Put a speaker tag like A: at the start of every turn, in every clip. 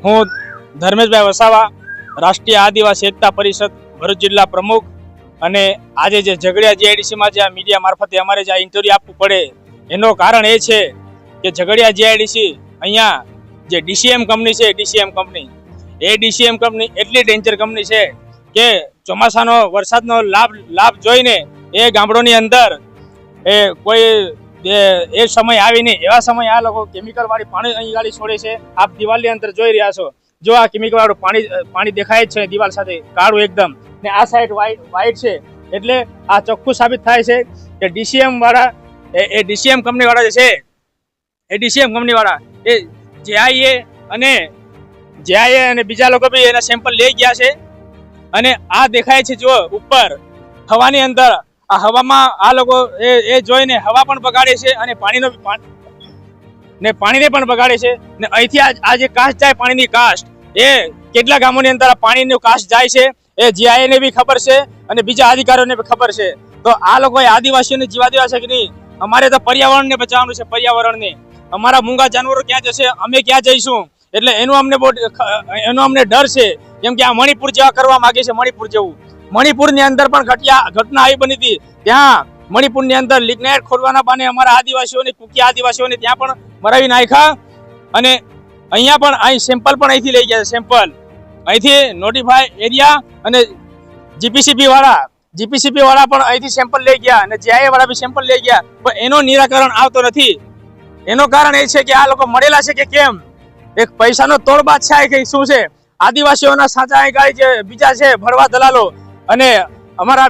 A: હું ધર્મેશભાઈ વસાવા, રાષ્ટ્રીય આદિવાસી એકતા પરિષદ ભરૂચ જિલ્લા પ્રમુખ. અને આજે જે ઝઘડિયા જીઆઈડીસીમાં જે મીડિયા મારફતે અમારે જે ઇન્ટરવ્યુ આપવું પડે એનું કારણ એ છે કે ઝઘડિયા જીઆઈડીસી અહીંયા જે ડીસીએમ કંપની છે, ડીસીએમ કંપની એટલી ડેન્જર કંપની છે કે ચોમાસાનો વરસાદનો લાભ જોઈને એ ગામડોની અંદર એ કોઈ એ સમય આવીને એવા સમય આ લોકો કેમિકલ વાળી પાણી અહીં ગાડી છોડે છે. આપ દિવાલની અંદર જોઈ રહ્યા છો, જો આ કેમિકલ વાળું પાણી દેખાય જ છે દિવાલ સાથે કાળું એકદમ, ને આ સાઈડ વ્હાઈટ છે. એટલે આ ચોખ્ખું સાબિત થાય છે કે ડીસીએમ વાળા એ ડીસીએમ કંપની વાળા જે છે એ ડીસીએમ કંપની વાળા એ જેઆઈએ અને બીજા લોકો બી એના સેમ્પલ લઈ ગયા છે. અને આ દેખાય છે જો ઉપર હવાની અંદર, આ હવામાં આ લોકો એ જોઈને હવા પણ બગાડે છે અને પાણીને પણ બગાડે છે. ને અહીંથી આ જે કાસ્ટ જાય, પાણીની કાસ્ટ, એ કેટલા ગામોની અંદર આ પાણીનું કાસ્ટ જાય છે એ જીઆઈને બી ખબર છે અને બીજા અધિકારીઓને બી ખબર છે. તો આ લોકોએ આદિવાસીઓને જીવા દેવા છે કે નહીં? અમારે તો પર્યાવરણને બચાવવાનું છે, પર્યાવરણને. અમારા મૂંગા જાનવરો ક્યાં જશે, અમે ક્યાં જઈશું? એટલે એનો અમને ડર છે. કેમ કે આ મણિપુર જેવા કરવા માંગે છે, મણિપુર જેવું. મણિપુરની અંદર પણ ઘટના આવી બની હતી. ત્યાં મણિપુરની અંદર લિગ્નાઇટ ખોદવાના બાને અમારા આદિવાસીઓને, કુકી આદિવાસીઓને ત્યાં પણ મરાવી નાખ્યા. અને અહીંયા પણ અહીં સેમ્પલ પણ અહીંથી લઈ ગયા છે. સેમ્પલ અહીંથી નોટિફાઈ એરિયા અને જીપીસીબી વાળા પણ અહીંથી સેમ્પલ લઈ ગયા અને જીઆઈએ વાળા બી સેમ્પલ લઈ ગયા, પણ એનો નિરાકરણ આવતો નથી. એનું કારણ એ છે કે આ લોકો મળેલા છે કે કેમ? એક પૈસાનો તોડબાદ છે કે શું છે? આદિવાસીઓના સાચા ગાડી જે બીજા છે ભરવા દલાલો અને અમારા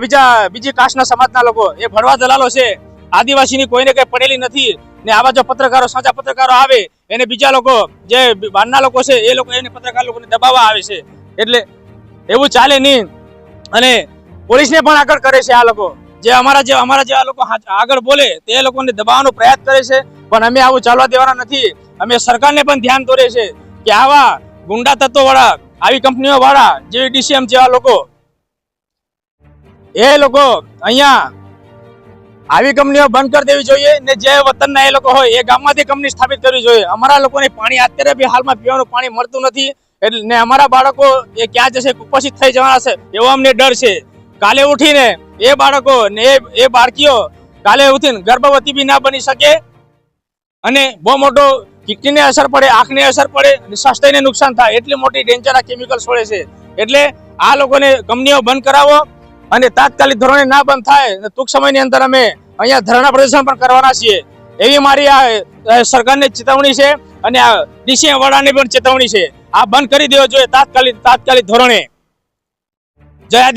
A: બીજી કાસ્ટના સમાજના લોકો એ ભરવા દલાલો છે. આદિવાસીની કોઈને કઈ પડેલી નથી. ને આવા જો પત્રકારો, સાચા પત્રકારો આવે એને બીજા લોકો જે બહારના લોકો છે એ લોકો એને પત્રકાર લોકોને દબાવવા આવે છે. એટલે એવું ચાલે નહીં. અને પોલીસને પણ આગળ કરે છે આ લોકો. જે અમારા જેવા લોકો આગળ બોલે તે લોકોને દબાવવાનો પ્રયાસ કરે છે, પણ અમે આવું ચાલવા દેવાના નથી. અમે સરકારને પણ ધ્યાન દોરે છે કે આવા ગુંડા તત્વો વાળા, આવી કંપનીઓ વાળા, જેવી ડીસીએમ જેવા લોકો, એ લોકો અહીંયા આવી કંપનીઓ બંધ કરી દેવી જોઈએ. ને જે વતનના એ લોકો હોય એ ગામમાંથી કંપની સ્થાપિત કરવી જોઈએ. અમારા લોકોને પાણી અત્યારે બી હાલમાં પીવાનું પાણી મળતું નથી. એટલે ને અમારા બાળકો એ ક્યાં જશે, કુપોષિત થઈ જવાના છે એવો અમને ડર છે. કાલે ઉઠીને એ બાળકો ને એ બાળકીઓ કાલે ઉઠીને ગર્ભવતી બી ના બની શકે અને બહુ મોટો કિડનીને અસર પડે, આંખને અસર પડે અને સ્વાસ્થ્યને નુકસાન થાય. એટલી મોટી ડેન્જર આ કેમિકલ છોડે છે. એટલે આ લોકોને કંપનીઓ બંધ કરાવો અને તાત્કાલિક ધોરણે ના બંધ થાય ટૂંક સમયની અંદર અમે અહીંયા ધરણા પ્રદર્શન પણ કરવાના છીએ. એવી મારી આ સરકારને ચેતવણી છે અને આ ડીસીએમ વાળાને પણ ચેતવણી છે. આ બંધ કરી દેવો જોઈએ તાત્કાલિક ધોરણે. જય આદિવાસી.